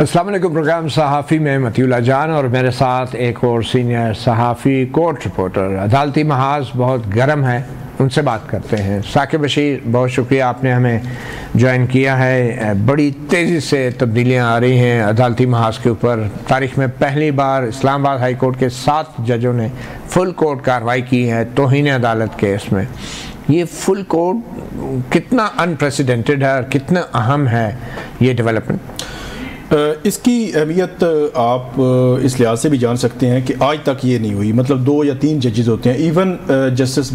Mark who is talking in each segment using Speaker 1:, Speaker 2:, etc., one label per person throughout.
Speaker 1: अस्सलाम वालेकुम। प्रोग्राम सहाफ़ी में मतीउल्लाह जान और मेरे साथ एक और सीनियर सहाफ़ी कोर्ट रिपोर्टर। अदालती महाज बहुत गर्म है, उनसे बात करते हैं। साकिब बशीर, बहुत शुक्रिया आपने हमें ज्वाइन किया है। बड़ी तेज़ी से तब्दीलियाँ आ रही हैं अदालती महाज के ऊपर। तारीख़ में पहली बार इस्लामाबाद हाई कोर्ट के 7 जजों ने फुल कोर्ट कार्रवाई की है तौहीन अदालत केस में। ये फुल कोर्ट कितना अनप्रेसिडेंटेड है और कितना अहम है ये डेवलपमेंट?
Speaker 2: इसकी अहमियत आप इस लिहाज से भी जान सकते हैं कि आज तक ये नहीं हुई। मतलब 2 या 3 जजेस होते हैं। इवन जस्टिस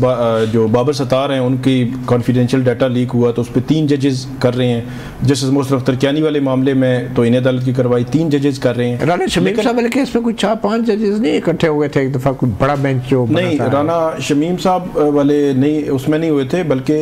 Speaker 2: जो बाबर सत्तार हैं, उनकी कॉन्फिडेंशियल डाटा लीक हुआ तो उस पर 3 जजेस कर रहे हैं। जस्टिस मोहसिन अख्तर कियानी वाले मामले में तो इन्हें अदालत की कार्रवाई 3 जजेस कर रहे हैं।
Speaker 1: राना शमीम साहब वाले केस में कुछ 4-5 जजेस नहीं इकट्ठे हुए थे एक दफ़ा? कोई बड़ा बेंच जो
Speaker 2: नहीं, राना शमीम साहब वाले नहीं, उसमें नहीं हुए थे, बल्कि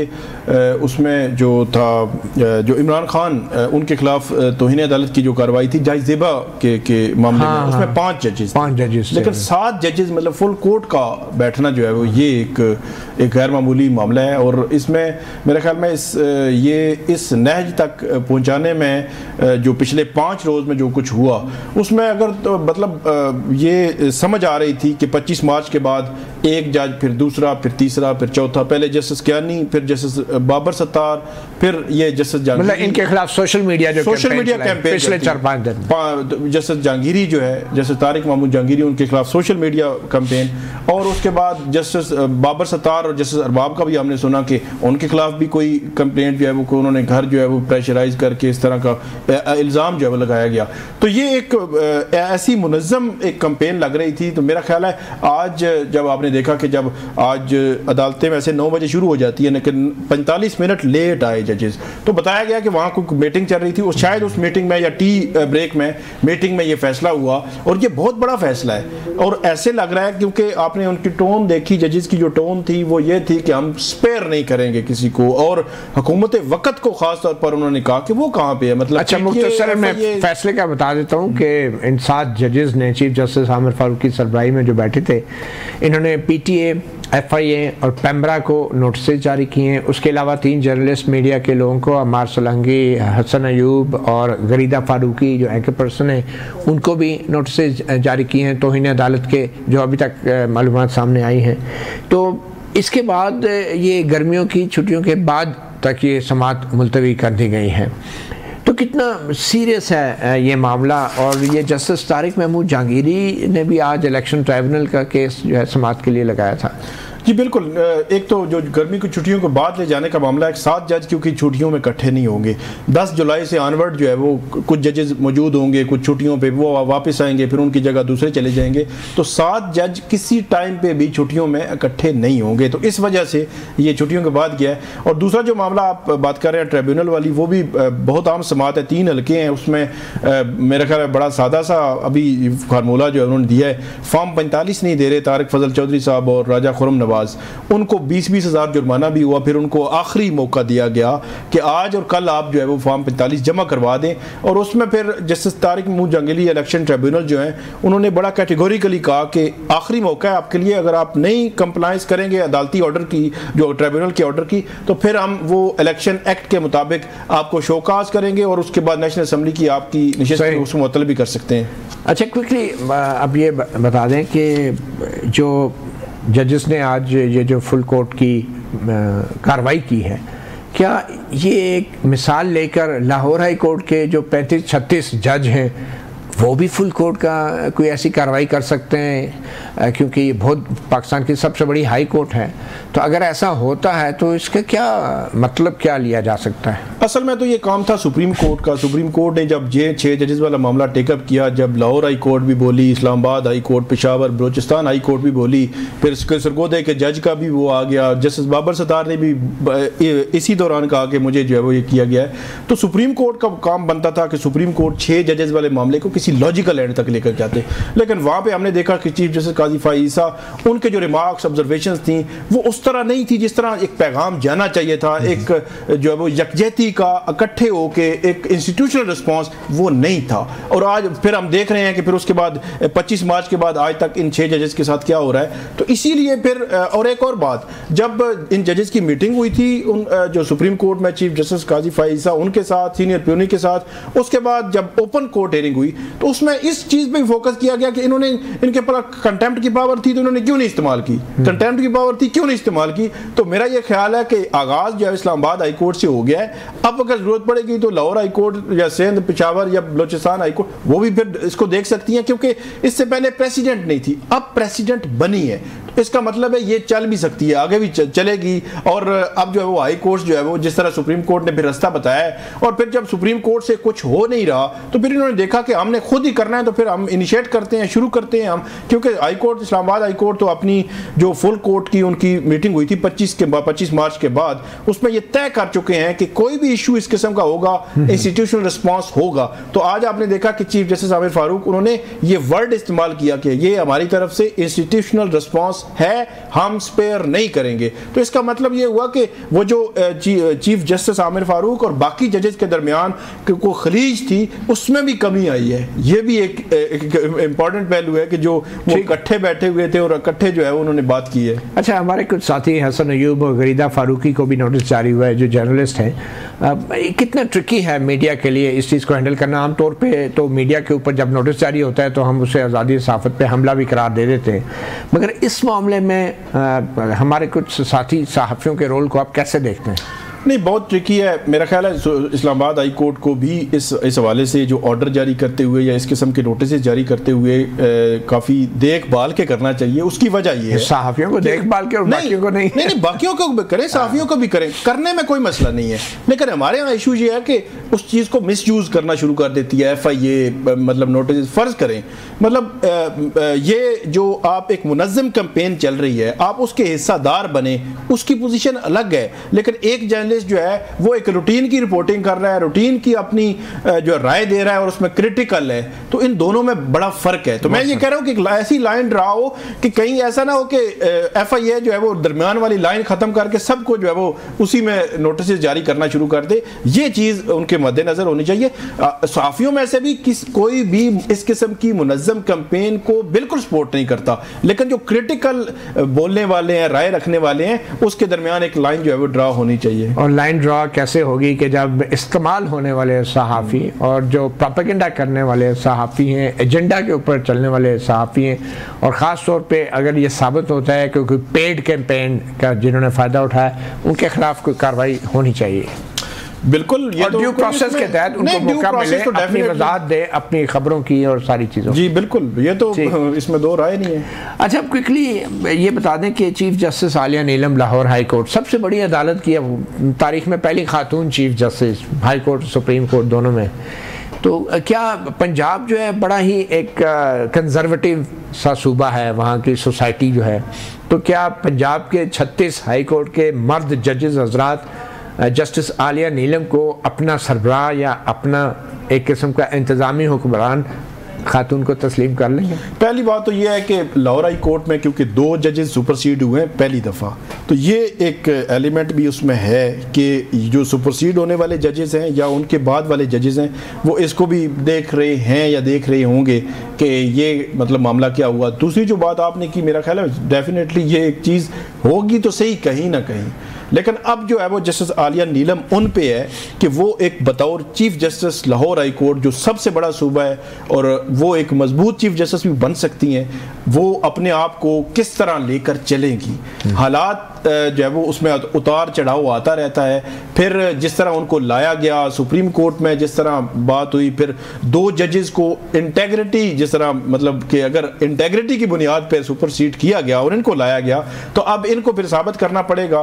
Speaker 2: उसमें जो था जो इमरान खान उनके खिलाफ तौहीन अदालत की जो कार्रवाई थी जायज ज़ेबा के मामले में, उसमें 5 जजेस, लेकिन 7 जजेस मतलब फुल कोर्ट का बैठना जो है वो ये एक गैर मामूली मामला है। और इसमें मेरे ख्याल में इस नहज तक पहुंचाने में जो पिछले 5 रोज़ में जो कुछ हुआ उसमें अगर तो मतलब ये समझ आ रही थी कि 25 मार्च के बाद एक जज, फिर दूसरा, फिर तीसरा, फिर चौथा, पहले जस्टिस कियानी, फिर जस्टिस बाबर सत्तार, फिर ये जस्टिस
Speaker 1: मतलब इनके खिलाफ सोशल मीडिया
Speaker 2: कैंपेन
Speaker 1: पिछले 4-5 दिन,
Speaker 2: जस्टिस जहांगीरी जो है, जस्टिस तारिक महमूद जहांगीरी, उनके खिलाफ सोशल मीडिया कैंपेन। और उसके बाद जस्टिस बाबर सत्तार और जस्टिस अरबाब का भी हमने सुना कि उनके खिलाफ भी कोई कंप्लेंट जो है वो उन्होंने घर जो है वो प्रेशराइज करके इस तरह का इल्ज़ाम जो है वो लगाया गया। तो ये एक ऐसी मुनज़्ज़म एक कैंपेन लग रही थी। तो मेरा ख्याल है आज जब आपने देखा कि जब आज अदालतें वैसे 9 बजे शुरू हो जाती है लेकिन 45 मिनट लेट आए जजेस, तो बताया गया कि वहाँ कोई मीटिंग चल रही थी और शायद उस मीटिंग में या टी ब्रेक में मीटिंग में ये फैसला हुआ। और ये बहुत बड़ा फैसला है और ऐसे लग रहा है क्योंकि आपने उनकी टोन देखी, जजेस की जो टोन थी वो ये थी कि हम स्पेयर नहीं करेंगे किसी को। और हुकूमत वक्त को खास तौर पर उन्होंने कहा कि वो कहाँ पे है। मतलब
Speaker 1: अच्छा, मुख्तसर मैं फैसले का बता देता हूँ कि इन 7 जजेस ने चीफ जस्टिस आमिर फारूक की सरबराही में जो बैठे थे, इन्होंने PTA, FIA और पेम्ब्रा को नोटिस जारी किए हैं। उसके अलावा 3 जर्नलिस्ट मीडिया के लोगों को, अमार सोलंकी, हसन अयूब और गरीदा फारूकी जो एंकर पर्सन है, उनको भी नोटिस जारी किए हैं तौहीन अदालत के, जो अभी तक मालूमात सामने आई हैं। तो इसके बाद ये गर्मियों की छुट्टियों के बाद तक ये समाअत मुलतवी कर दी गई है। तो कितना सीरियस है ये मामला? और ये जस्टिस तारिक महमूद जहांगीरी ने भी आज इलेक्शन ट्राइब्यूनल का केस जो है समाअत के लिए लगाया था।
Speaker 2: जी बिल्कुल। एक तो जो गर्मी की छुट्टियों के बाद ले जाने का मामला है, 7 जज क्योंकि छुट्टियों में इकट्ठे नहीं होंगे। 10 जुलाई से ऑनवर्ड जो है वो कुछ जजेस मौजूद होंगे, कुछ छुट्टियों पे वो वापस आएंगे, फिर उनकी जगह दूसरे चले जाएंगे। तो 7 जज किसी टाइम पे भी छुट्टियों में इकट्ठे नहीं होंगे, तो इस वजह से ये छुट्टियों के बाद गया है। और दूसरा जो मामला आप बात कर रहे हैं ट्रिब्यूनल वाली, वो भी बहुत आम समाअत है। 3 हल्के हैं, उसमें मेरा ख्याल है बड़ा सादा सा अभी फार्मूला जो है उन्होंने दिया है। फॉर्म 45 नहीं दे रहे तारिक फजल चौधरी साहब और राजा खुरम नवाज, उनको 20-20 हज़ार जुर्माना भी हुआ। फिर उनको आखिरी मौका दिया गया कि आज और कल आप जो है वो फॉर्म 45 जमा करवा दें। और उसमें फिर justice Tariq Mahmood Jahangiri election tribunal जो है उन्होंने बड़ा कैटेगोरिकली कहा कि आखिरी मौका है आपके लिए, अगर आप नहीं कंप्लाइंस करेंगे अदालती ऑर्डर की, जो ट्रिब्यूनल के ऑर्डर की, तो फिर हम वो इलेक्शन एक्ट के मुताबिक आपको शोकाज करेंगे और उसके बाद नेशनल असम्बली की आपकी निशस्त उसको मुअत्तल भी कर सकते हैं।
Speaker 1: अच्छा, क्विकली अब ये बता दें कि जो जजेस ने आज ये जो फुल कोर्ट की कार्रवाई की है, क्या ये एक मिसाल लेकर लाहौर हाई कोर्ट के जो 35-36 जज हैं वो भी फुल कोर्ट का कोई ऐसी कार्रवाई कर सकते हैं? क्योंकि ये बहुत पाकिस्तान की सबसे बड़ी हाई कोर्ट है। तो अगर ऐसा होता है तो इसका क्या मतलब क्या लिया जा सकता है?
Speaker 2: असल में तो ये काम था सुप्रीम कोर्ट का। सुप्रीम कोर्ट ने जब ये 6 जजेस वाला मामला टेकअप किया, जब लाहौर हाई कोर्ट भी बोली, Islamabad high court, Peshawar Balochistan high court भी बोली, फिर सरगोदे के जज का भी वो आ गया, जस्टिस बाबर सत्तार ने भी इसी दौरान कहा कि मुझे जो है वो ये किया गया है। तो सुप्रीम कोर्ट का काम बनता था कि सुप्रीम कोर्ट 6 जजेस वाले मामले को किसी किसी लॉजिकल एंड तक लेकर जाते। लेकिन वहाँ पे हमने देखा कि चीफ जस्टिस काजी फाइज ईसा, उनके जो रिमार्क्स ऑब्जर्वेशंस थी वो उस तरह नहीं थी जिस तरह एक पैगाम जाना चाहिए था, एक जो है वो यकजहती का इकट्ठे होके एक इंस्टीट्यूशनल रिस्पॉन्स वो नहीं था। और आज फिर हम देख रहे हैं कि फिर उसके बाद 25 मार्च के बाद आज तक इन 6 जजेस के साथ क्या हो रहा है। तो इसीलिए फिर और एक और बात, जब इन जजेस की मीटिंग हुई थी उन जो सुप्रीम कोर्ट में चीफ जस्टिस काजी फाइज ईसा उनके साथ, सीनियर प्यूनी के साथ, उसके बाद जब ओपन कोर्ट हियरिंग हुई तो उसमें इस चीज पे फोकस किया गया कि इन्होंने, इनके पास कंटेम्प्ट की पावर थी तो इन्होंने क्यों नहीं इस्तेमाल की, कंटेम्प्ट की पावर थी क्यों नहीं इस्तेमाल की। तो मेरा ये ख्याल है कि आगाज जो है इस्लामाबाद हाई कोर्ट से हो गया है। अब अगर जरूरत पड़ेगी तो लाहौर हाई कोर्ट या सिंध, पेशावर या बलोचिस्तान हाई कोर्ट वो भी फिर इसको देख सकती हैं, क्योंकि इससे पहले प्रेसिडेंट नहीं थी, अब प्रेसिडेंट बनी है। इसका मतलब है ये चल भी सकती है, आगे भी चलेगी। और अब जो है वो हाई कोर्ट जो है वो जिस तरह सुप्रीम कोर्ट ने फिर रास्ता बताया है, और फिर जब सुप्रीम कोर्ट से कुछ हो नहीं रहा तो फिर इन्होंने देखा कि हमने खुद ही करना है, तो फिर हम इनिशिएट करते हैं, शुरू करते हैं हम। क्योंकि high court, Islamabad high court तो अपनी जो फुल कोर्ट की उनकी मीटिंग हुई थी 25 मार्च के बाद, उसमें ये तय कर चुके हैं कि कोई भी इशू इस किस्म का होगा इंस्टीट्यूशनल रिस्पॉन्स होगा। तो आज आपने देखा कि चीफ जस्टिस आमिर फारूक उन्होंने ये वर्ड इस्तेमाल किया कि ये हमारी तरफ से इंस्टीट्यूशनल रिस्पॉन्स है, हम स्पेयर नहीं करेंगे। तो इसका मतलब ये हुआ कि वो जो चीफ जस्टिस आमिर फारूक और बाकी जजेस के दरमियान को खलीज थी उसमें भी कमी आई है। ये भी एक इंपॉर्टेंट पहलू है कि जो वो इकट्ठे बैठे हुए थे और इकट्ठे जो है उन्होंने बात की है।
Speaker 1: अच्छा, हमारे कुछ साथी हसन अयूब और गरीदा फारूकी को भी नोटिस जारी हुआ है, जो जर्नलिस्ट हैं। कितना ट्रिकी है मीडिया के लिए इस चीज़ को हैंडल करना। आमतौर पे तो मीडिया के ऊपर जब नोटिस जारी होता है तो हम उसे आज़ादी सहाफ़त पे हमला भी करार दे देते हैं, मगर इस मामले में हमारे कुछ साथी सहाफ़ियों के रोल को आप कैसे देखते हैं?
Speaker 2: नहीं, बहुत ट्रिकी है। मेरा ख्याल है इस्लामाबाद हाई कोर्ट को भी इस हवाले से जो ऑर्डर जारी करते हुए या इस किस्म के नोटिस जारी करते हुए काफ़ी देखभाल के करना चाहिए। उसकी वजह ये है,
Speaker 1: सहाफ़ियों को देखभाल के और बाकियों को नहीं।
Speaker 2: नहीं, बाकियों को भी करें, सहाफ़ियों को भी करें, करने में कोई मसला नहीं है। लेकिन हमारे यहाँ इशू ये है कि उस चीज़ को मिसयूज़ करना शुरू कर देती है FIA, मतलब नोटिस। फ़र्ज़ करें, मतलब ये जो आप एक मुनज़्ज़म कैंपेन चल रही है, आप उसके हिस्सादार बने, उसकी पोजीशन अलग है। लेकिन एक जर्नलिस्ट जो है वो एक रूटीन की रिपोर्टिंग कर रहा है, रूटीन की अपनी जो राय दे रहा है और उसमें क्रिटिकल है, तो इन दोनों में बड़ा फर्क है। तो मैं ये कह रहा हूँ कि ऐसी लाइन ड्रा हो कि कहीं ऐसा ना हो कि FIA जो है वो दरमियान वाली लाइन खत्म करके सबको जो है वो उसी में नोटिस जारी करना शुरू कर दे। ये चीज़ उनके मद्देनजर होनी चाहिए। सहाफ़ियों में से भी कोई भी इस किस्म की मुनज़्ज़म कैंपेन को बिल्कुल सपोर्ट नहीं करता, लेकिन जो क्रिटिकल बोलने वाले हैं, राय रखने वाले हैं, उसके दरमियान एक लाइन जो है वो ड्रा होनी चाहिए।
Speaker 1: और लाइन ड्रा कैसे होगी कि जब इस्तेमाल होने वाले सहाफ़ी और जो प्रोपेगेंडा करने वाले सहाफ़ी हैं, एजेंडा के ऊपर चलने वाले सहाफ़ी हैं, और ख़ास तौर पे अगर ये साबित होता है कि कोई पेड कैंपेन का जिन्होंने फ़ायदा उठाया, उनके खिलाफ कोई कार्रवाई होनी चाहिए।
Speaker 2: बिल्कुल, ये
Speaker 1: ड्यू प्रोसेस के तहत उनको मौका मिले, तो अपनी वजाहत दे अपनी खबरों की और सारी चीज़ों।
Speaker 2: जी बिल्कुल, ये तो इसमें दो राय नहीं है।
Speaker 1: अच्छा, अब क्विकली ये बता दें कि चीफ जस्टिस आलिया नीलम लाहौर हाई कोर्ट, सबसे बड़ी अदालत की तारीख में पहली खातून chief justice, high court supreme court दोनों में। तो क्या पंजाब जो है बड़ा ही एक कंजर्वेटिव सा सूबा है, वहाँ की सोसाइटी जो है, तो क्या पंजाब के 36 हाई कोर्ट के मर्द जजेस हजरात जस्टिस आलिया नीलम को अपना सरबराह या अपना एक किस्म का इंतज़ामी हुक्मरान खातून को तस्लीम कर लेंगे?
Speaker 2: पहली बात तो यह है कि लाहौर हाई कोर्ट में क्योंकि 2 जजेस सुपरसीड हुए हैं पहली दफ़ा, तो ये एक एलिमेंट भी उसमें है कि जो सुपरसीड होने वाले जजेस हैं या उनके बाद वाले जजेस हैं वो इसको भी देख रहे हैं या देख रहे होंगे कि ये मतलब मामला क्या हुआ। दूसरी जो बात आपने की, मेरा ख्याल है डेफिनेटली ये एक चीज़ होगी तो सही कहीं ना कहीं, लेकिन अब जो है वो जस्टिस आलिया नीलम उन पे है कि वो एक बतौर chief justice Lahore high court जो सबसे बड़ा सूबा है और वो एक मजबूत चीफ जस्टिस भी बन सकती हैं, वो अपने आप को किस तरह लेकर चलेंगी। हालात जो है वो उसमें उतार चढ़ाव आता रहता है। फिर जिस तरह उनको लाया गया सुप्रीम कोर्ट में, जिस तरह बात हुई, फिर 2 जजेस को इंटेग्रिटी, जिस तरह मतलब कि अगर इंटेग्रिटी की बुनियाद पर सुपरसीड किया गया और इनको लाया गया, तो अब इनको फिर साबित करना पड़ेगा।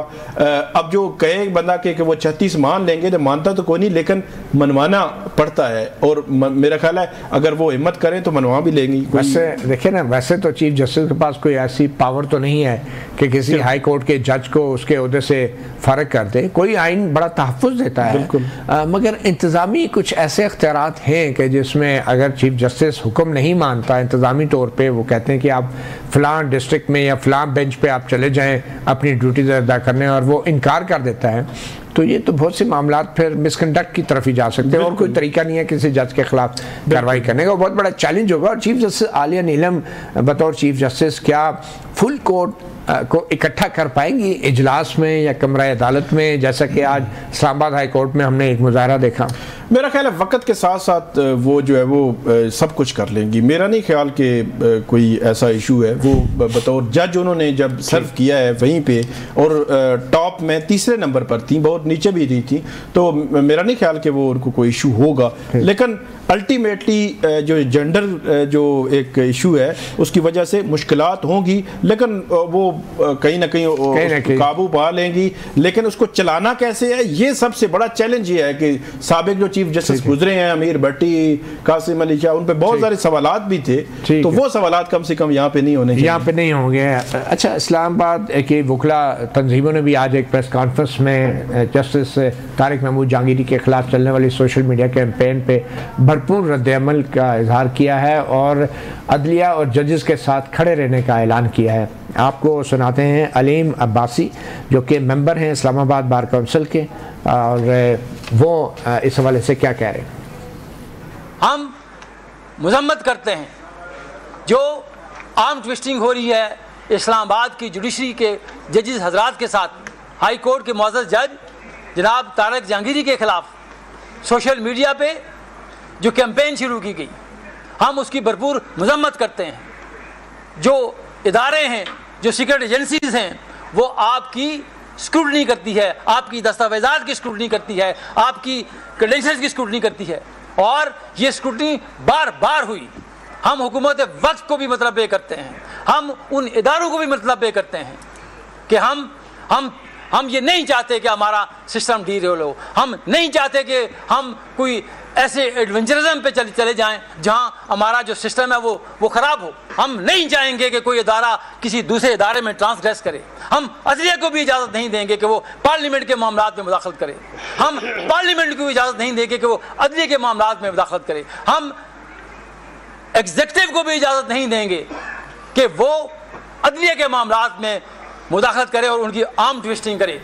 Speaker 2: अब जो कहे बंदा कि वो 36 मान लेंगे, तो मानता तो कोई नहीं, लेकिन मनवाना पड़ता है, और मेरा ख्याल है अगर वो हिम्मत करें तो मनवा भी लेंगी।
Speaker 1: वैसे देखिए ना, वैसे तो चीफ जस्टिस के पास कोई ऐसी पावर तो नहीं है कि किसी हाई कोर्ट के जज को उसके ओहदे से फ़र्क कर दे। कोई आइन बड़ा तहफ़्फ़ुज़ देता है, मगर इंतज़ामी कुछ ऐसे इख्तियारात हैं कि जिसमें अगर चीफ जस्टिस हुक्म नहीं मानता इंतज़ामी तौर पर, वो कहते हैं कि आप फ़लाँ डिस्ट्रिक्ट में या फ़लाँ बेंच पर आप चले जाएँ अपनी ड्यूटीज़ अदा करने, और वो इनकार कर देता है, तो ये तो बहुत से मामलात फिर मिसकंडक्ट की तरफ ही जा सकते हैं और कोई तरीका नहीं है किसी जज के खिलाफ कार्रवाई करने का। बहुत बड़ा चैलेंज होगा। और चीफ जस्टिस आलिया नीलम बतौर चीफ जस्टिस क्या फुल कोर्ट को इकट्ठा कर पाएंगी इजलास में या कमरा अदालत में, जैसा कि आज इस्लामाबाद हाई कोर्ट में हमने एक मुजाहरा देखा?
Speaker 2: मेरा ख्याल है वक्त के साथ साथ वो जो है वो सब कुछ कर लेंगी। मेरा नहीं ख्याल कि कोई ऐसा इशू है। वो बतौर जज उन्होंने जब सर्व किया है वहीं पे, और टॉप में तीसरे नंबर पर थी, बहुत नीचे भी रही थी, तो मेरा नहीं ख्याल कि वो उनको कोई इशू होगा। लेकिन अल्टीमेटली जो जेंडर जो एक इशू है उसकी वजह से मुश्किलात होंगी, लेकिन वो कहीं ना कहीं काबू पा लेंगी। लेकिन उसको चलाना कैसे है, ये सबसे बड़ा चैलेंज ये है कि साबिक जो चीफ जस्टिस गुजरे हैं, अमीर भट्टी, कासिम अली शाह, उन पे बहुत सारे सवालात भी थे, तो वो सवालात कम से कम यहाँ पे नहीं होने,
Speaker 1: यहाँ पे नहीं होंगे। अच्छा, इस्लामाबाद के वकला तंजीमों ने भी आज एक प्रेस कॉन्फ्रेंस में जस्टिस तारिक महमूद जहांगीरी के खिलाफ चलने वाली सोशल मीडिया कैंपेन पे भरपूर रद्द-ए-अमल का इजहार किया है और अदलिया और जजेस के साथ खड़े रहने का ऐलान किया है। आपको सुनाते हैं अलीम अब्बासी, जो कि मेंबर हैं इस्लामाबाद बार काउंसिल के, और वो इस हवाले से क्या कह रहे हैं।
Speaker 3: हम मजम्मत करते हैं जो आर्म ट्विस्टिंग हो रही है इस्लामाबाद की जुडिशरी के जजेस हजरात के साथ। हाई कोर्ट के मुअज़्ज़ज़ जज जनाब तारिक जहांगीरी के खिलाफ सोशल मीडिया पे जो कैंपेन शुरू की गई, हम उसकी भरपूर मजम्मत करते हैं। जो इदारे हैं, जो सीक्रेट एजेंसीज हैं, वो आपकी स्क्रूटनी करती है, आपकी दस्तावेज़ात की स्क्रूटनी करती है, आपकी क्रेडेंशियल्स की स्क्रूटनी करती है, और ये स्क्रूटनी बार बार हुई। हम हुकूमत वक्त को भी मतलब पे करते हैं, हम उन इदारों को भी मतलब पे करते हैं कि हम ये नहीं चाहते कि हमारा सिस्टम डीरेल हो। हम नहीं चाहते कि हम कोई ऐसे एडवेंचरिज्म पे चले जाएं जहां हमारा जो सिस्टम है वो ख़राब हो। हम नहीं चाहेंगे कि कोई इदारा किसी दूसरे इदारे में ट्रांसग्रेस करे। हम अदलिया को भी इजाज़त नहीं देंगे कि वो पार्लियामेंट के मामलात में मुदाखलत करे। हम पार्लियामेंट को भी इजाज़त नहीं देंगे कि वो अदलिया के मामलात में मुदाखलत करे। हम एग्जीक्यूटिव को भी इजाज़त नहीं देंगे कि वो अदलिया के मामलात में मुदाखलत करे और उनकी आर्म ट्विस्टिंग करे।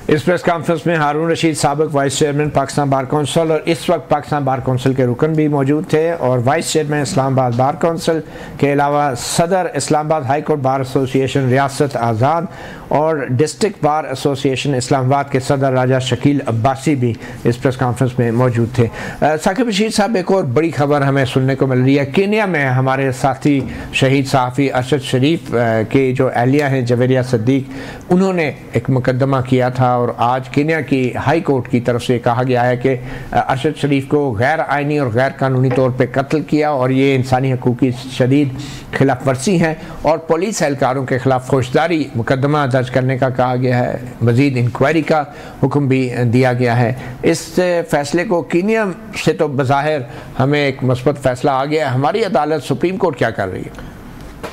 Speaker 1: इस प्रेस कॉन्फ्रेंस में हारून रशीद साबिक vice chairman Pakistan bar council और इस वक्त पाकिस्तान बार काउंसिल के रुकन भी मौजूद थे, और vice chairman Islamabad bar council के अलावा सदर Islamabad high court bar association रियासत आज़ाद और डिस्ट्रिक्ट बार एसोसिएशन इस्लामाबाद के सदर राजा शकील अब्बासी भी इस प्रेस कॉन्फ्रेंस में मौजूद थे। साकिब रशीद साहब, एक और बड़ी खबर हमें सुनने को मिल रही है। केन्या में हमारे साथी शहीद सहाफ़ी अरशद शरीफ के जो अहलिया हैं जवेरिया सद्दीक, उन्होंने एक मुकदमा किया था, और आज केन्या की हाई कोर्ट की तरफ से कहा गया है कि अरशद शरीफ को गैर आइनी और गैर कानूनी तौर पर कत्ल किया, और ये इंसानी हकूक़ की शदीद खिलाफ वर्जी है, और पुलिस एहलकारों के खिलाफ फौजदारी मुकदमा दर्ज करने का कहा गया है। मज़ीद इंक्वायरी का हुक्म भी दिया गया है। इस फैसले को केन्या से तो बज़ाहिर हमें एक मुस्बत फैसला आ गया है। हमारी अदालत सुप्रीम कोर्ट क्या कर रही है?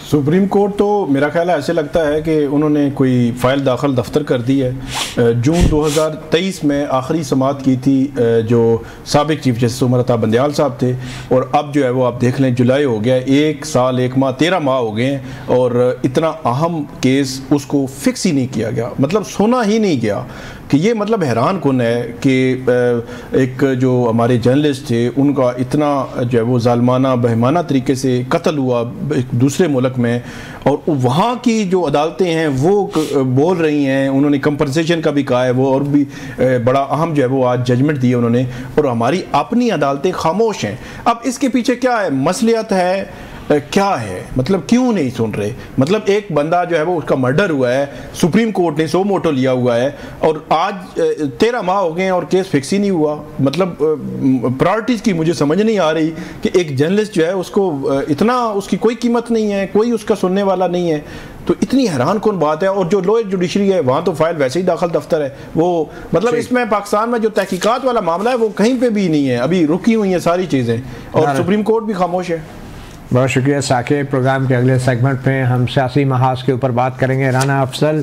Speaker 2: सुप्रीम कोर्ट तो मेरा ख्याल है ऐसे लगता है कि उन्होंने कोई फ़ाइल दाखिल दफ्तर कर दी है। जून 2023 में आखिरी समाअत की थी जो साबिक चीफ जस्टिस उमर अता बंदयाल साहब थे, और अब जो है वो आप देख लें जुलाई हो गया, 1 साल 1 माह 13 माह हो गए हैं, और इतना अहम केस उसको फिक्स ही नहीं किया गया, मतलब सुना ही नहीं गया। कि ये मतलब हैरान कुन है कि एक जो हमारे जर्नलिस्ट थे उनका इतना जो है वो जालमाना बहमाना तरीके से कत्ल हुआ एक दूसरे मुल्क में, और वहाँ की जो अदालतें हैं वो बोल रही हैं, उन्होंने कंपनसेशन का भी कहा है वो, और भी बड़ा अहम जो है वो आज जजमेंट दिए उन्होंने, और हमारी अपनी अदालतें खामोश हैं। अब इसके पीछे क्या है, मसलियत है क्या है, मतलब क्यों नहीं सुन रहे? मतलब एक बंदा जो है वो उसका मर्डर हुआ है, सुप्रीम कोर्ट ने सो मोटो लिया हुआ है, और आज 13 माह हो गए और केस फिक्स ही नहीं हुआ। मतलब प्रायोरिटीज़ की मुझे समझ नहीं आ रही कि एक जर्नलिस्ट जो है उसको इतना, उसकी कोई कीमत नहीं है, कोई उसका सुनने वाला नहीं है। तो इतनी हैरान कौन बात है। और जो लोअर जुडिशरी है वहाँ तो फाइल वैसे ही दाखिल दफ्तर है, वो मतलब इसमें पाकिस्तान में जो तहकीकात वाला मामला है वो कहीं पे भी नहीं है, अभी रुकी हुई हैं सारी चीज़ें, और सुप्रीम कोर्ट भी खामोश है।
Speaker 1: बहुत शुक्रिया साकिब। प्रोग्राम के अगले सेगमेंट में हम सियासी महाज के ऊपर बात करेंगे। राना अफजल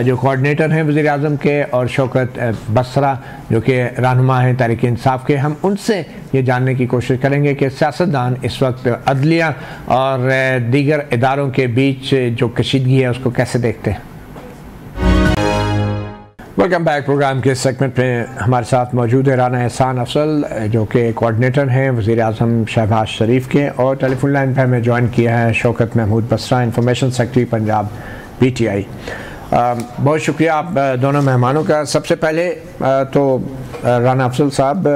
Speaker 1: जो कोऑर्डिनेटर हैं वज़ीर आज़म के, और शौकत बसरा जो कि रहनुमा हैं तहरीक इंसाफ के। हम उनसे ये जानने की कोशिश करेंगे कि सियासतदान इस वक्त अदलिया और दीगर इदारों के बीच जो कशीदगी है उसको कैसे देखते हैं। Welcome back. प्रोग्राम के सेगमेंट में हमारे साथ मौजूद है राना एहसान अफजल जो कि कोऑर्डिनेटर हैं वज़ीर आज़म शहबाज शरीफ के, और टेलीफोन लाइन पर हमें ज्वाइन किया है Shaukat Mahmood Basra, information secretary Punjab PTI। बहुत शुक्रिया आप दोनों मेहमानों का। सबसे पहले तो राना अफजल साहब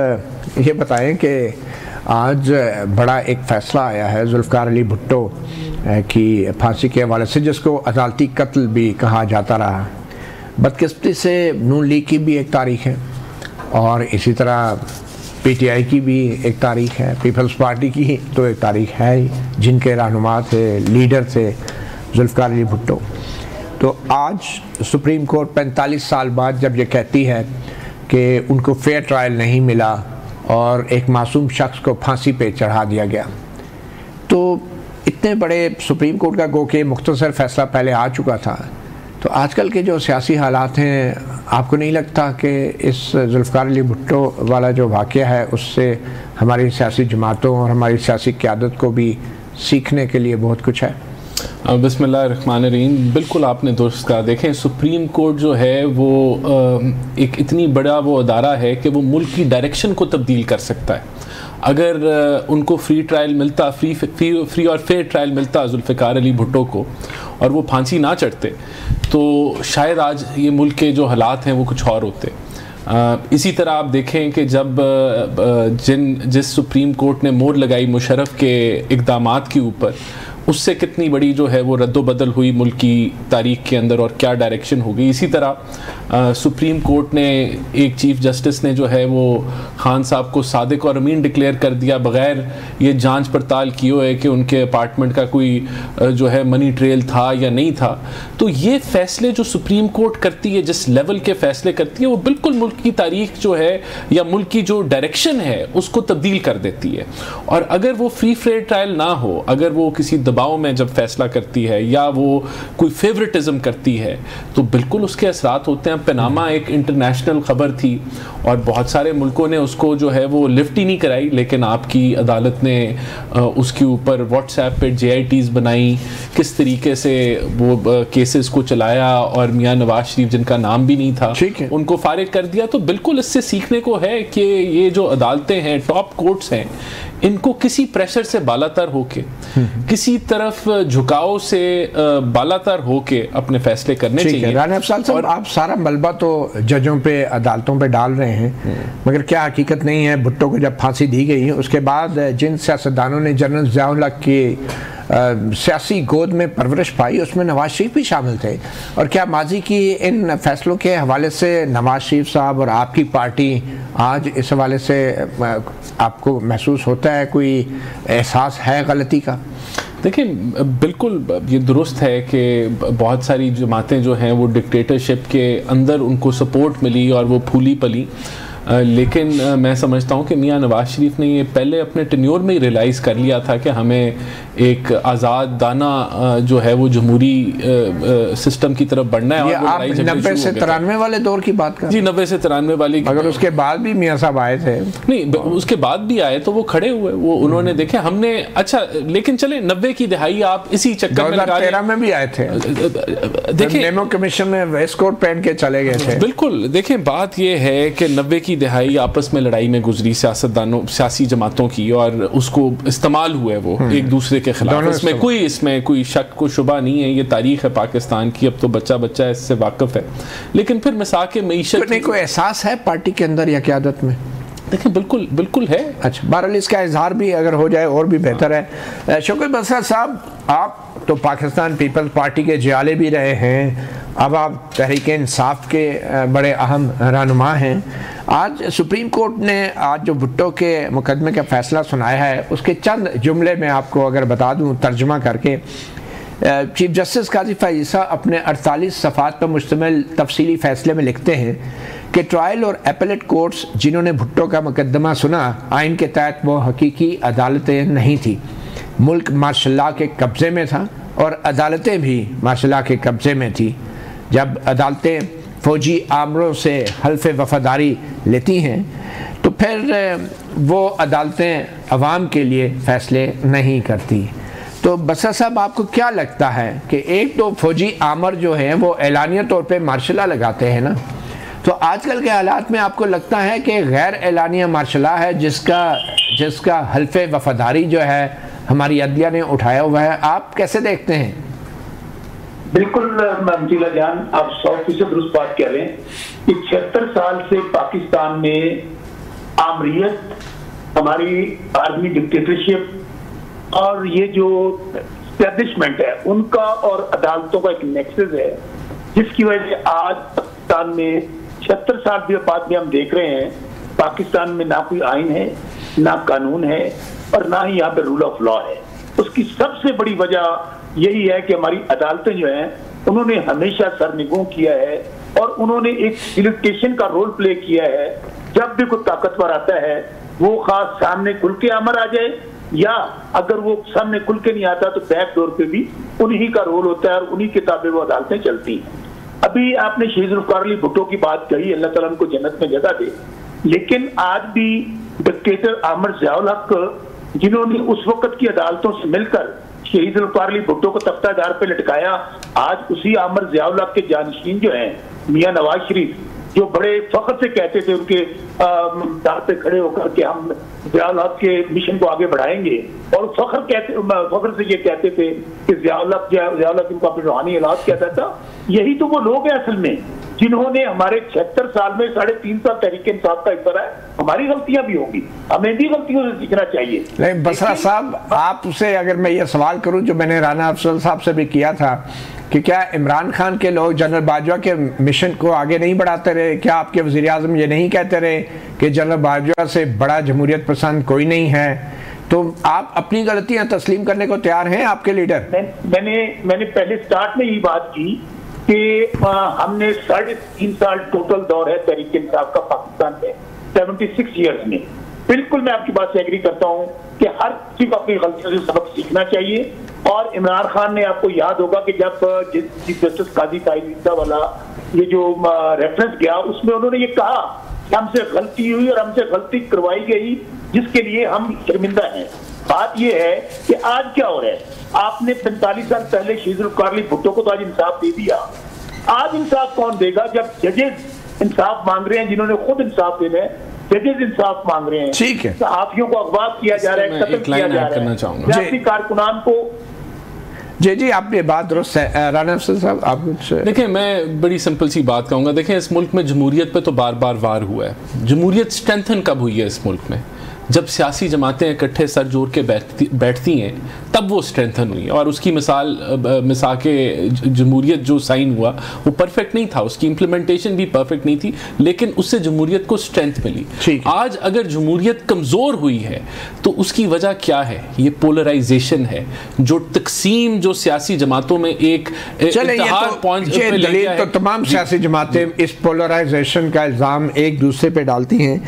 Speaker 1: ये बताएं कि आज बड़ा एक फ़ैसला आया है जुल्फ़िकार अली भुट्टो की फांसी के हवाले से, जिसको अदालती कत्ल भी कहा जाता रहा। बदकिस्मती से नून लीग की भी एक तारीख है और इसी तरह PTI की भी एक तारीख है, पीपल्स पार्टी की तो एक तारीख है ही, जिनके रहनुमा थे, लीडर थे जुल्फ़िकार अली भुट्टो। तो आज सुप्रीम कोर्ट 45 साल बाद जब ये कहती है कि उनको फेयर ट्रायल नहीं मिला और एक मासूम शख्स को फांसी पे चढ़ा दिया गया, तो इतने बड़े सुप्रीम कोर्ट का गो के मुख्तसर फ़ैसला पहले आ चुका था। तो आजकल के जो सियासी हालात हैं, आपको नहीं लगता कि इस जुल्फ़िकार अली भुट्टो वाला जो वाक़या है उससे हमारी सियासी जमातों और हमारी सियासी क़यादत को भी सीखने के लिए बहुत कुछ है?
Speaker 4: बिस्मिल्लाहिर्रहमानिर्रहीम। बिल्कुल आपने दुरुस्त कहा। देखें, सुप्रीम कोर्ट जो है वो एक इतनी बड़ा वो अदारा है कि वो मुल्क की डायरेक्शन को तब्दील कर सकता है। अगर उनको फ्री ट्रायल मिलता, फ्री और फेयर ट्रायल मिलता जुल्फ़िकार अली भुट्टो को, और वो फांसी ना चढ़ते, तो शायद आज ये मुल्क के जो हालात हैं वो कुछ और होते। इसी तरह आप देखें कि जब जिस सुप्रीम कोर्ट ने मोहर लगाई मुशर्रफ के इक़दामात के ऊपर, उससे कितनी बड़ी जो है वो रद्दोबदल हुई मुल्क की तारीख के अंदर और क्या डायरेक्शन हो गई। इसी तरह सुप्रीम कोर्ट ने एक चीफ जस्टिस ने जो है वो खान साहब को सादिक और अमीन डिक्लेयर कर दिया बग़ैर ये जांच पड़ताल किए हुए कि उनके अपार्टमेंट का कोई जो है मनी ट्रेल था या नहीं था। तो ये फ़ैसले जो सुप्रीम कोर्ट करती है, जिस लेवल के फ़ैसले करती है, वो बिल्कुल मुल्क की तारीख जो है या मुल्क की जो डायरेक्शन है उसको तब्दील कर देती है। और अगर वो फ्री फेयर ट्रायल ना हो, अगर वो किसी दबाव में जब फैसला करती है या वो कोई फेवरेटिज्म करती है, तो बिल्कुल उसके असरात होते हैं। पनामा एक इंटरनेशनल खबर थी और बहुत सारे मुल्कों ने उसको जो है वो लिफ्ट ही नहीं कराई, लेकिन आपकी अदालत ने उसके ऊपर व्हाट्सएप पे JITs बनाई, किस तरीके से वो केसेस को चलाया, और मियाँ नवाज शरीफ जिनका नाम भी नहीं था उनको फारिग कर दिया। तो बिल्कुल इससे सीखने को है कि ये जो अदालतें हैं, टॉप कोर्ट्स हैं, इनको किसी प्रेशर से बालातर होके, किसी तरफ झुकाव से बालातर होके अपने फैसले करने चाहिए।
Speaker 1: राना अफजल साहब, आप सारा मलबा तो जजों पे, अदालतों पे डाल रहे हैं, मगर क्या हकीकत नहीं है? भुट्टो को जब फांसी दी गई उसके बाद जिन सियासतदानों ने जनरल ज़ियाउल हक की सियासी गोद में परवरिश पाई, उसमें नवाज शरीफ भी शामिल थे, और क्या माजी की इन फैसलों के हवाले से नवाज शरीफ साहब और आपकी पार्टी आज इस हवाले से आपको महसूस होता है, कोई एहसास है गलती का?
Speaker 4: देखिए, बिल्कुल ये दुरुस्त है कि बहुत सारी जमातें जो हैं वो डिक्टेटरशिप के अंदर उनको सपोर्ट मिली और वो फूली पली, लेकिन मैं समझता हूँ कि मियाँ नवाज शरीफ ने ये पहले अपने टेन्योर में ही रियलाइज़ कर लिया था कि हमें एक आज़ाद दाना जो है वो जमहूरी सिस्टम की तरफ बढ़ना है।
Speaker 1: ये आप 90 से 93 वाले दौर की बात कर?
Speaker 4: जी, 90 से 93 वाली।
Speaker 1: अगर उसके बाद भी मियाँ साहब आए थे?
Speaker 4: नहीं, उसके बाद भी आए तो वो खड़े हुए, वो उन्होंने देखे हमने, अच्छा लेकिन चले 90 की दिहाई आप इसी चक्कर में
Speaker 1: 2013 में भी आए थे, देखिए नेमो कमीशन में वेस्ट कोट पहन के चले गए थे।
Speaker 4: बिल्कुल, देखें बात ये है कि 90 की दिहाई आपस में लड़ाई में गुजरी सियासतदानों, सियासी जमातों की, और उसको इस्तेमाल हुए वो एक दूसरे के खिलाफ। इसमें कोई शक को शुबा नहीं है, ये तारीख है पाकिस्तान की, अब तो बच्चा बच्चा इससे वाकिफ है। लेकिन फिर मिसाक मईशत
Speaker 1: को एहसास है पार्टी के अंदर या क़यादत में?
Speaker 4: देखिए बिल्कुल है।
Speaker 1: अच्छा, बहरहाल इसका इजहार भी अगर हो जाए और भी बेहतर है। शौकत बसरा साहब, आप तो पाकिस्तान पीपल्स पार्टी के जियाले भी रहे हैं, अब आप तहरीक इंसाफ के बड़े अहम रहनुमा हैं। आज सुप्रीम कोर्ट ने आज जो भुट्टो के मुकदमे का फ़ैसला सुनाया है, उसके चंद जुमले में आपको अगर बता दूं तर्जुमा करके, चीफ जस्टिस काजी फैज़ ईसा अपने 48 सफ़ात पर मुश्तमिल तफसीली फ़ैसले में लिखते हैं कि ट्रायल और एपेलेट कोर्ट्स जिन्होंने भुट्टो का मुकदमा सुना, आइन के तहत वो हकीकी अदालतें नहीं थी। मुल्क मार्शल के कब्ज़े में था और अदालतें भी मार्शल के कब्ज़े में थी। जब अदालतें फ़ौजी आमरों से हल्फ़ वफ़ादारी लेती हैं तो फिर वो अदालतें अवाम के लिए फ़ैसले नहीं करती। तो बसर साहब, आपको क्या लगता है कि एक तो फ़ौजी आमर जो हैं वो एलानिया तौर पे मार्शल लगाते हैं ना, तो आजकल के हालात में आपको लगता है कि गैर एलानिया मार्शल है जिसका हल्फ़ वफ़ादारी जो है हमारी अदलिया ने उठाया हुआ है, आप कैसे देखते हैं?
Speaker 5: बिल्कुल मंजीला जान, आप 100% दुरुस्त बात कह रहे हैं कि 76 साल से पाकिस्तान में आमरियत, हमारी आर्मी डिक्टेटरशिप और ये जो एस्टैब्लिशमेंट है उनका और अदालतों का एक नेक्सस है, जिसकी वजह से आज पाकिस्तान में 76 साल के बाद में हम देख रहे हैं पाकिस्तान में ना कोई आइन है, ना कानून है और ना ही यहाँ पे रूल ऑफ लॉ है। उसकी सबसे बड़ी वजह यही है कि हमारी अदालतें जो हैं उन्होंने हमेशा सरनिगों किया है और उन्होंने एक फैसिलिटेशन का रोल प्ले किया है। जब भी कोई ताकतवर आता है वो खास सामने खुल के अमर आ जाए, या अगर वो सामने खुल के नहीं आता तो बैक डोर पे भी उन्हीं का रोल होता है और उन्हीं के ताबे वो अदालतें चलती हैं। अभी आपने शहीद जुल्फ़िकार अली भुट्टो की बात कही, अल्लाह ताला उनको जन्नत में जगह दे, लेकिन आज भी डिक्टेटर आमिर ज़ियाउल हक जिन्होंने उस वक्त की अदालतों से मिलकर शहीद जुल्फ़िकार अली भुट्टो को तख्तादार पे लटकाया, आज उसी आमिर ज़ियाउल हक के जानशीन जो हैं मियां नवाज शरीफ, जो बड़े फख्र से कहते थे उनके दार पे खड़े होकर के हम ज़ियाउल हक के मिशन को आगे बढ़ाएंगे, और फख्र से ये कहते थे कि ज़ियाउल हक इनको अपनी रूहानी औलाद कहता था। यही तो वो लोग हैं असल में जिन्होंने हमारे 76 साल में 3.5 साल तहरीक इंसाफ का हिस्सा है। हमारी गलतियां भी होंगी, हमें भी गलतियों से सीखना चाहिए।
Speaker 1: नहीं बसरा साहब, आपसे अगर मैं ये सवाल करूं जो मैंने राना अफजल साहब से भी किया था कि क्या इमरान खान के लोग जनरल बाजवा के मिशन को आगे नहीं बढ़ाते रहे? क्या आपके वज़ीर आज़म ये नहीं कहते रहे कि जनरल बाजवा से बड़ा जमहूरियत पसंद कोई नहीं है? तो आप अपनी गलतियां तस्लीम करने को तैयार हैं आपके लीडर?
Speaker 5: मैंने पहले स्टार्ट में ही बात की कि हमने 3.5 साल टोटल दौर है तहरीक इंसाफ का पाकिस्तान में 76 ईयर्स में। बिल्कुल मैं आपकी बात से एग्री करता हूं कि हर किसी को अपनी गलतियों से सबक सीखना चाहिए। और इमरान खान ने, आपको याद होगा कि जब चीफ जस्टिस काजी कायदा वाला ये जो रेफरेंस गया उसमें उन्होंने ये कहा कि हमसे गलती हुई और हमसे गलती करवाई गई जिसके लिए हम शर्मिंदा हैं। बात यह है कि आज क्या हो रहा है, आपने 45 साल पहले शहीद जुल्फ़िकार अली भुट्टो को तो आज इंसाफ दे दिया, आज इंसाफ कौन देगा जब जजेस इंसाफ मांग रहे हैं, जिन्होंने खुद इंसाफ देना है, जजेस इंसाफ मांग रहे हैं।
Speaker 1: ठीक है,
Speaker 5: सहाफियों को अगवा किया जा रहा है, कत्ल किया जा रहा है, सियासी कारकुनान को।
Speaker 4: जी
Speaker 1: आपने बात दुरुस्त है। राना अफजल साहब, आप कुछ
Speaker 4: देखिए, मैं बड़ी सिंपल सी बात कहूँगा। देखें, इस मुल्क में जमहूरियत पे तो बार बार वार हुआ है। जमहूरियत स्ट्रेंथन कब हुई है इस मुल्क में? जब सियासी जमातें इकट्ठे सर जोड़ के बैठती हैं तब वो स्ट्रेंथन हुई। और उसकी मिसाल के जमहूरियत जो साइन हुआ वो परफेक्ट नहीं था, उसकी इम्प्लीमेंटेशन भी परफेक्ट नहीं थी, लेकिन उससे जमहूरियत को स्ट्रेंथ मिली। आज अगर जमहूरियत कमज़ोर हुई है तो उसकी वजह क्या है? ये पोलराइजेशन है, जो तकसीम जो सियासी जमातों में एक
Speaker 1: तो तमाम सियासी जमातें इस पोलराइजेशन का इल्ज़ाम एक दूसरे पे डालती हैं।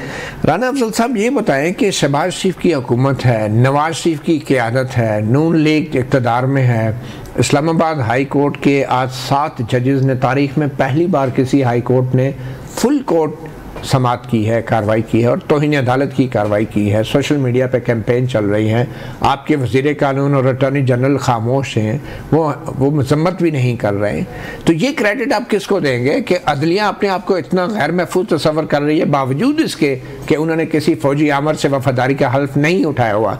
Speaker 1: राना अफजल साहब, ये बताएं कि शहबाज शरीफ की हुकूमत है, नवाज शरीफ की क़यादत है, नून लीग इक़्तिदार में है, इस्लामाबाद हाई कोर्ट के आज 7 जजेस ने तारीख में पहली बार किसी हाई कोर्ट ने फुल कोर्ट समात की है, कार्रवाई की है और तौहीन अदालत की कार्रवाई की है। सोशल मीडिया पे कैंपेन चल रही है, आपके वज़ीर कानून और अटॉर्नी जनरल खामोश हैं, वो मजम्मत भी नहीं कर रहे हैं। तो ये क्रेडिट आप किसको देंगे कि अदलिया अपने आप को इतना गैर महफूज तस्वर कर रही है बावजूद इसके कि उन्होंने किसी फौजी आमर से वफादारी का हल्फ नहीं उठाया हुआ?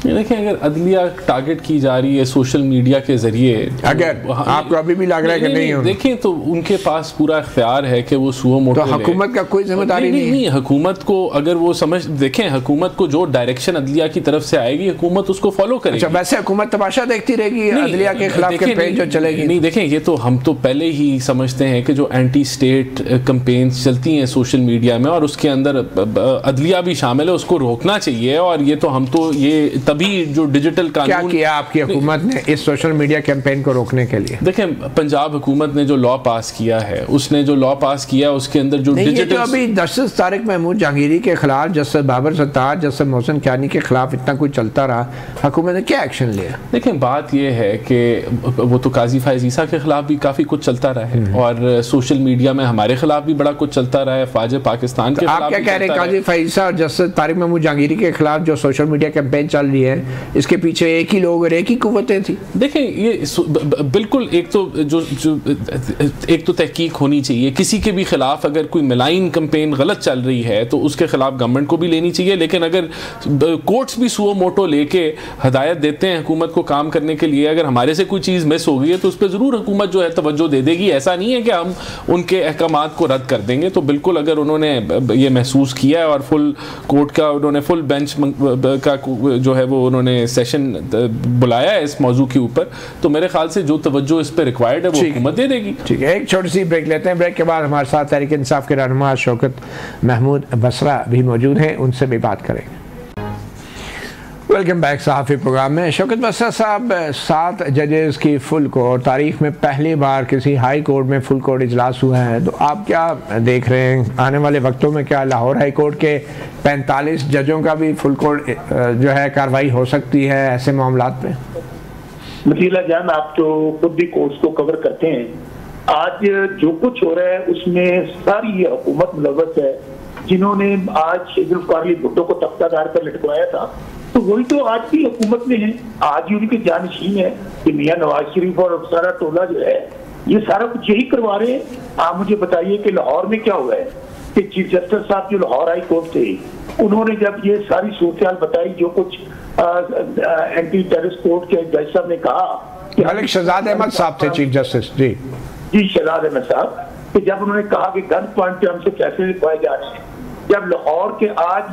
Speaker 4: देखिए, अगर अदलिया टारगेट की जा रही है सोशल मीडिया के जरिए,
Speaker 1: अगर आपको अभी भी लग रहा है कि नहीं,
Speaker 4: देखें तो उनके पास पूरा इख्तियार है कि वो सुओ मोटो,
Speaker 1: तो हुकूमत का कोई जिम्मेदारी
Speaker 4: नहीं। हुकूमत को अगर वो देखें, हुकूमत को जो डायरेक्शन अदलिया की तरफ से आएगी हुकूमत उसको फॉलो करेगी।
Speaker 1: अच्छा, वैसे हुकूमत तमाशा देखती रहेगी अदलिया के खिलाफ कैंपेन जो चलेगी?
Speaker 4: नहीं, देखें, ये तो हम तो पहले ही समझते हैं कि जो एंटी स्टेट कैंपेन्स चलती हैं सोशल मीडिया में और उसके अंदर अदलिया भी शामिल है, उसको रोकना चाहिए। और ये तो हम तो ये तभी जो डिजिटल कानून
Speaker 1: क्या किया आपकी हुकूमत ने इस सोशल मीडिया कैंपेन को रोकने के लिए?
Speaker 4: देखें, पंजाब हुकूमत ने जो लॉ पास किया है, उसने जो लॉ पास किया उसके अंदर जो डिजिटल,
Speaker 1: अभी जस्टिस तारिक महमूद जहांगीरी के खिलाफ, जस्टिस बाबर सत्तार, जस्टिस मोहसिन कियानी के खिलाफ इतना कुछ चलता रहा, हुकूमत ने क्या एक्शन लिया?
Speaker 4: देखें, बात यह है कि वो तो काजी फैज़ ईसा के खिलाफ भी काफ़ी कुछ चलता रहा है और सोशल मीडिया में हमारे खिलाफ भी बड़ा कुछ चलता रहा है, फ़ौज पाकिस्तान के खिलाफ।
Speaker 1: आप क्या कह रहे हैं काजी फैज़ ईसा और जस्टिस तारिक महमूद जहांगीरी के खिलाफ जो सोशल मीडिया कैंपेन चल रही है, इसके पीछे एक ही लोग और एक ही कुव्वतें थी?
Speaker 4: देखें, ये बिल्कुल एक तो तहकीक होनी चाहिए। किसी के भी खिलाफ अगर कोई मिलाइन कैंपेन गलत चल रही है तो उसके खिलाफ गवर्नमेंट को भी लेनी चाहिए, लेकिन अगर कोर्ट्स भी सुओ मोटो लेके हदायत देते हैं हुकूमत को काम करने के लिए, अगर हमारे से कोई चीज़ मिस हो गई है तो उस पर ज़रूर हुकूमत जो है तवज्जो दे देगी। ऐसा नहीं है कि हम उनके अहकामात को रद्द कर देंगे। तो बिल्कुल अगर उन्होंने ये महसूस किया है और फुल कोर्ट का उन्होंने फुल बेंच का जो है वो उन्होंने सेशन बुलाया है इस मौजू के ऊपर, तो मेरे ख्याल से जो तवज्जो इस पर रिक्वायर्ड है वो हुकूमत दे देगी।
Speaker 1: ठीक है, एक छोटी सी ब्रेक लेते हैं। ब्रेक के बाद हमारे साथ तहरीक इंसाफ के रहनुमा शौकत महमूद बसरा भी मौजूद हैं, उनसे भी बात करेंगे। वेलकम बैक सहाफ़ी प्रोग्राम में। शौकत बसरा साहब, 7 जजेस की फुल कोर्ट, तारीख में पहली बार किसी हाई कोर्ट में फुल कोर्ट इजलास हुआ है, तो आप क्या देख रहे हैं आने वाले वक्तों में? क्या लाहौर हाई कोर्ट के 45 जजों का भी फुल कोर्ट जो है कार्रवाई हो सकती है ऐसे मामलात पे?
Speaker 5: मतीला जान, आप तो खुद भी कोर्ट्स को कवर करते हैं। आज जो कुछ हो रहा है उसमें सारी ये हुकूमत मुलव्वस है। जिन्होंने आज जुल्फ़िकार अली भुट्टो को तख्तादार पर लटकवाया था, तो वही तो आज की हुकूमत में है, आज ही उनके जानशीन है कि मियां नवाज शरीफ और सारा टोला जो है ये सारा कुछ यही करवा रहे हैं। आप मुझे बताइए कि लाहौर में क्या हुआ है कि चीफ जस्टिस साहब जो लाहौर हाई कोर्ट थे, उन्होंने जब ये सारी सूरत बताई, जो कुछ एंटी टेररिस्ट कोर्ट के जज साहब ने कहा कि
Speaker 1: मलिक शहजाद अहमद साहब थे चीफ जस्टिस, जी
Speaker 5: शहजाद अहमद साहब, कि जब उन्होंने कहा कि गन पॉइंट पे हमसे फैसले लिखवाए जा रहे हैं, जब लाहौर के आज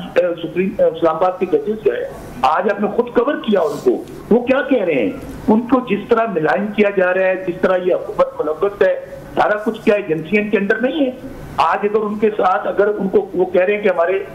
Speaker 5: सुप्रीम इस्लामाबाद के जजेस जो है, आज आपने खुद कवर किया उनको, वो क्या कह रहे हैं? उनको जिस तरह मिलान किया जा रहा है, जिस तरह ये हुकूमत मुलव्वस है, सारा कुछ क्या एजेंसियों के अंडर नहीं है? आज अगर उनके साथ अगर उनको वो कह रहे हैं कि हमारे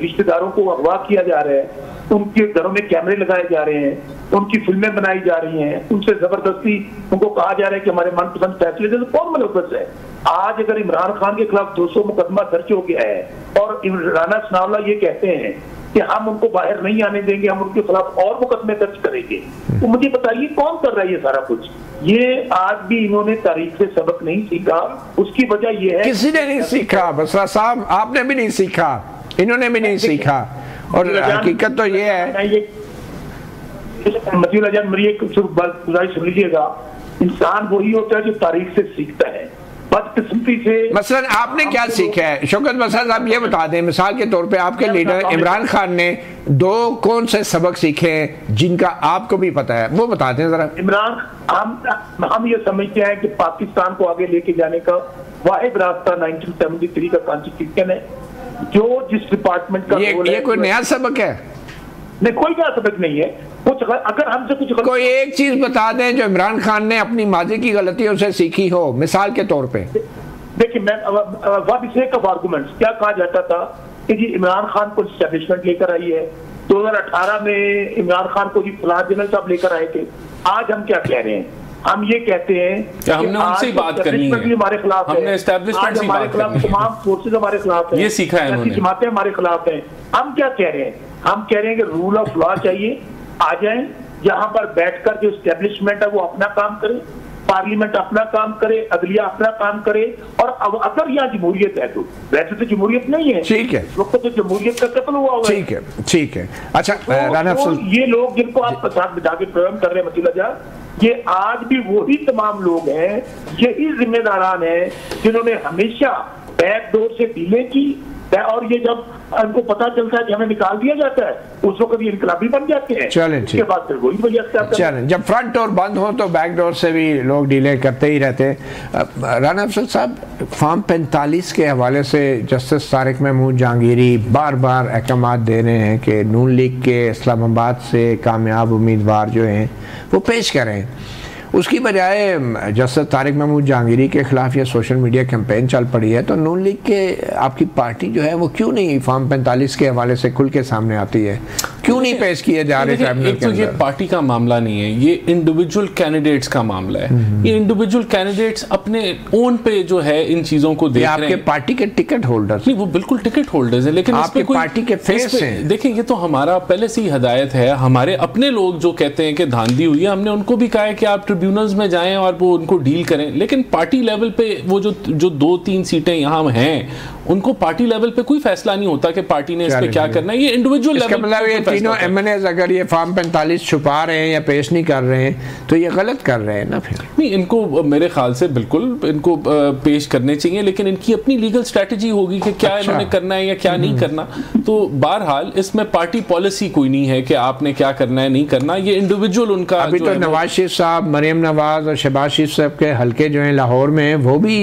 Speaker 5: रिश्तेदारों को अगवा किया जा रहा है, उनके घरों में कैमरे लगाए जा रहे हैं, उनकी फिल्में बनाई जा रही हैं, उनसे जबरदस्ती उनको कहा जा रहा है कि हमारे मनपसंद फैसले दे, तो कौन मुलव्वस है? आज अगर इमरान खान के खिलाफ 200 मुकदमा दर्ज हो गया है और राना सनाउल्लाह ये कहते हैं कि हम उनको बाहर नहीं आने देंगे, हम उनके खिलाफ और मुकदमे दर्ज करेंगे, तो मुझे बताइए कौन कर रहा है ये सारा कुछ? ये आज भी इन्होंने तारीख से सबक नहीं सीखा। उसकी वजह ये है
Speaker 1: किसी ने नहीं सीखा, बसरा साहब आपने भी नहीं सीखा, इन्होंने भी नहीं सीखा, और हकीकत तो ये है।
Speaker 5: मतीउल्लाह जान, मेरी एक बात सुन लीजिएगा, इंसान वही होता है जो तारीख से सीखता है। बदकिस्मती से
Speaker 1: मसलन आपने क्या सीखा है शौकत बसरा साहब, ये बता दें मिसाल के तौर पे आपके लीडर इमरान खान ने 2 कौन से सबक सीखे हैं जिनका आपको भी पता है, वो बता दें जरा।
Speaker 5: इमरान, हम ये समझते हैं कि पाकिस्तान को आगे लेके जाने का वाहिद रास्ता 1973 का कॉन्स्टिट्यूशन है, जो जिस डिपार्टमेंट का
Speaker 1: ये कोई नया सबक है?
Speaker 5: नहीं, कोई नया सबक नहीं है। कुछ अगर हमसे कुछ
Speaker 1: कोई एक चीज बता दें जो इमरान खान ने अपनी माजी की गलतियों से सीखी हो, मिसाल के तौर पे।
Speaker 5: देखिए, मैं आर्गुमेंट्स क्या कहा जाता था कि जी इमरान खान को एस्टेब्लिशमेंट लेकर आई है, 2018 में इमरान खान को जी फलाह जनरल साहब लेकर आए थे। आज हम क्या कह रहे हैं? हम ये कहते हैं कि
Speaker 4: हमने उनसे बात करनी है,
Speaker 5: हमारे खिलाफ है,
Speaker 4: एस्टेब्लिशमेंट
Speaker 5: हमारे खिलाफ तमाम फोर्सेज हमारे खिलाफ है,
Speaker 4: ये सीखा है उन्होंने,
Speaker 5: जमातें हमारे खिलाफ है। हम क्या कह रहे हैं? हम कह रहे हैं कि रूल ऑफ लॉ चाहिए, आ जाएं, जहां पर बैठकर जो एस्टेब्लिशमेंट है वो अपना काम करे, पार्लियामेंट अपना काम करे, अदलिया अपना काम करे, और अब अगर यहाँ जमहूरियत है तो वैसे तो जमहूरियत नहीं है,
Speaker 1: ठीक है,
Speaker 5: वक्त तो जमहूरियत का कत्ल हुआ हुआ है।
Speaker 1: ठीक है, ठीक है। अच्छा, राना
Speaker 5: तो ये लोग जिनको आप साथ बिठा के प्रोग्राम कर रहे हैं मतीउल्लाह जान, ये आज भी वही तमाम लोग हैं, यही जिम्मेदारान हैं जिन्होंने हमेशा बैकडोर से डीले की, और ये जब उनको पता चलता है कि हमें निकाल दिया जाता है, उस वक्त ये इनकलाबी बन जाते हैं।
Speaker 1: चलें,
Speaker 5: उसके बाद फिर वही वजह से
Speaker 1: चलें, जब फ्रंट डोर बंद हो तो बैक डोर से भी लोग डिले करते ही रहते हैं। राना अफजल साहब, फॉर्म 45 के हवाले से जस्टिस तारिक महमूद जहांगीरी बार बार अहकाम दे रहे हैं कि नून लीग के इस्लामाबाद से कामयाब उम्मीदवार जो हैं वो पेश करें, उसकी बजाय जस्टिस तारिक महमूद जहांगीरी के खिलाफ ये सोशल मीडिया कैंपेन चल पड़ी है, तो नून लीग के आपकी पार्टी जो है वो क्यों नहीं फॉर्म 45 के हवाले से खुल के सामने आती है? क्यों नहीं पेश किए जा रहे ट्राइब्यूनल के अंदर?
Speaker 4: ये पार्टी का मामला नहीं है, ये इंडिविजुअल कैंडिडेट्स का मामला है। ये इंडिविजुअल कैंडिडेट्स अपने ओन पे जो है इन चीजों को देख रहे हैं।
Speaker 1: आपके पार्टी के टिकट होल्डर्स?
Speaker 4: नहीं, वो बिल्कुल टिकट होल्डर्स हैं, लेकिन
Speaker 1: आपके पार्टी के फेस हैं।
Speaker 4: देखें, ये तो हमारा पहले से ही हदायत है। हमारे अपने लोग जो कहते हैं कि धांधली हुई है, हमने उनको भी कहा है कि आप ट्रिब्यूनल्स में जाएं और वो उनको डील करें, लेकिन पार्टी लेवल पे वो जो 2-3 सीटें यहाँ हैं, उनको पार्टी लेवल पे कोई फैसला नहीं होता कि पार्टी ने इस पे क्या करना है। ये इंडिविजुअल लेवल,
Speaker 1: मतलब ये तीनों एमएनएस अगर ये फॉर्म 45 छुपा रहे हैं या पेश नहीं कर रहे हैं तो ये गलत कर रहे हैं ना? फिर
Speaker 4: नहीं, इनको मेरे ख्याल से बिल्कुल इनको पेश करने चाहिए, लेकिन इनकी अपनी लीगल स्ट्रेटजी होगी कि क्या इन्होंने करना है या क्या नहीं करना। तो बहरहाल इसमें पार्टी पॉलिसी कोई नहीं है कि आपने क्या करना है नहीं करना, ये इंडिविजुअल उनका।
Speaker 1: अभी तो नवाज शरीफ साहब, मरियम नवाज और शहबाज शरीफ साहब के हल्के जो हैं लाहौर में, वो भी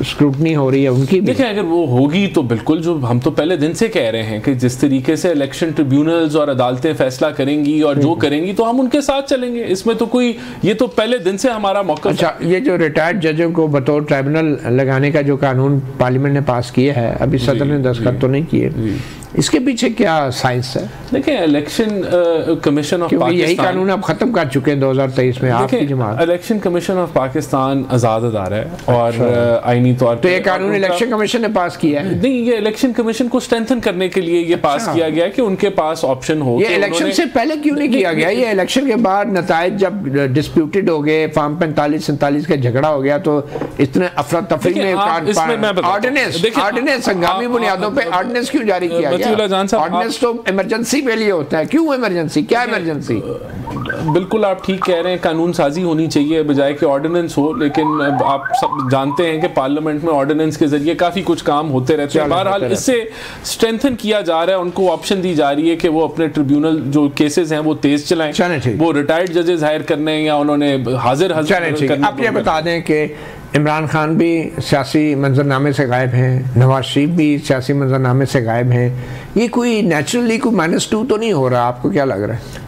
Speaker 1: स्क्रूटनी हो रही है उनकी भी।
Speaker 4: देखें, अगर वो होगी तो बिल्कुल, जो हम तो पहले दिन से कह रहे हैं कि जिस तरीके से इलेक्शन ट्रिब्यूनल्स और अदालतें फैसला करेंगी और जो करेंगी तो हम उनके साथ चलेंगे। इसमें तो कोई, ये तो पहले दिन से हमारा मौका।
Speaker 1: अच्छा, ये जो रिटायर्ड जजों को बतौर ट्राइब्यूनल लगाने का जो कानून पार्लियामेंट ने पास किया है, अभी सदर ने दस्तखत तो नहीं किए, इसके पीछे क्या साइंस है?
Speaker 4: देखिए, इलेक्शन कमीशन ऑफ पाकिस्तान,
Speaker 1: यही कानून आप खत्म कर चुके हैं 2023 में आपकी जमात।
Speaker 4: इलेक्शन कमीशन ऑफ पाकिस्तान आजाद अदारा है और आईनी तौर
Speaker 1: तो ये कानून इलेक्शन कमीशन ने पास किया है?
Speaker 4: नहीं, ये इलेक्शन कमीशन को स्ट्रेंथन करने के लिए ये पास किया गया कि उनके पास ऑप्शन हो।
Speaker 1: ये इलेक्शन से पहले क्यों नहीं किया गया? ये इलेक्शन के बाद नतायज जब डिस्प्यूटेड हो गए, फॉर्म 45-47 का झगड़ा हो गया, तो इतने अफरा तफरी में ऑर्डिनेंस हंगामी बुनियादों पे ऑर्डिनेंस क्यों जारी किया गया? ऑर्डिनेंस तो इमरजेंसी के लिए होता है, क्यों इमरजेंसी? क्या इमरजेंसी?
Speaker 4: बिल्कुल आप ठीक कह रहे हैं, कानून साजी होनी चाहिए बजाय कि ऑर्डिनेंस हो, लेकिन आप सब जानते हैं कि पार्लियामेंट में ऑर्डिनेंस के जरिए काफी कुछ काम होते रहते हैं। बहरहाल इससे स्ट्रेंथन किया जा रहा है, उनको ऑप्शन दी जा रही है कि वो अपने ट्रिब्यूनल जो केसेस हैं वो तेज चलाएं, वो रिटायर्ड जजेस हायर करने या उन्होंने हाजिर करने।
Speaker 1: आप ये बता दें कि इमरान खान भी सियासी मंजरनामे से गायब हैं, नवाज शरीफ भी सियासी मंजरनामे से गायब हैं। ये कोई नेचुरली कोई -2 तो नहीं हो रहा? आपको क्या लग रहा है?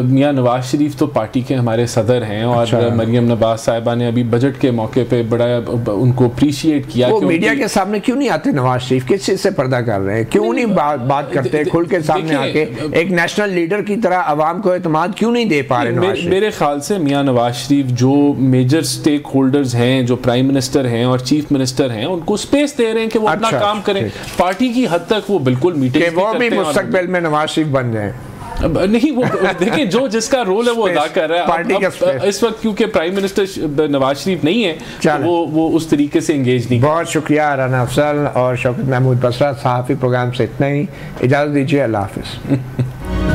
Speaker 4: मियां नवाज शरीफ तो पार्टी के हमारे सदर हैं और मरियम नवाज साहिबा ने अभी बजट के मौके पे बड़ा उनको अप्रिशिएट किया।
Speaker 1: वो मीडिया के सामने क्यों नहीं आते नवाज शरीफ? किस चीज से पर्दा कर रहे हैं? क्यों नहीं बात करते खुल के सामने आके? एक नेशनल लीडर की तरह आवाम को एतमाद क्यों नहीं दे पा रहे?
Speaker 4: मेरे ख्याल से मियां नवाज शरीफ जो मेजर स्टेक होल्डर्स हैं, जो प्राइम मिनिस्टर हैं और चीफ मिनिस्टर हैं, उनको स्पेस दे रहे हैं कि वो अपना काम करें। पार्टी की हद तक वो बिल्कुल मीटिंग,
Speaker 1: वो भी मुस्तकबिल में नवाज शरीफ बन जाए।
Speaker 4: नहीं, वो देखिए जो जिसका रोल है वो अदा कर रहा है पार्टी का। इस वक्त क्योंकि प्राइम मिनिस्टर नवाज शरीफ नहीं है, तो वो उस तरीके से एंगेज नहीं।
Speaker 1: बहुत शुक्रिया राना अफजल और शौकत महमूद बसरा। सहाफ़ी प्रोग्राम से इतना ही, इजाज़त दीजिए, अल्लाह हाफ़िज़।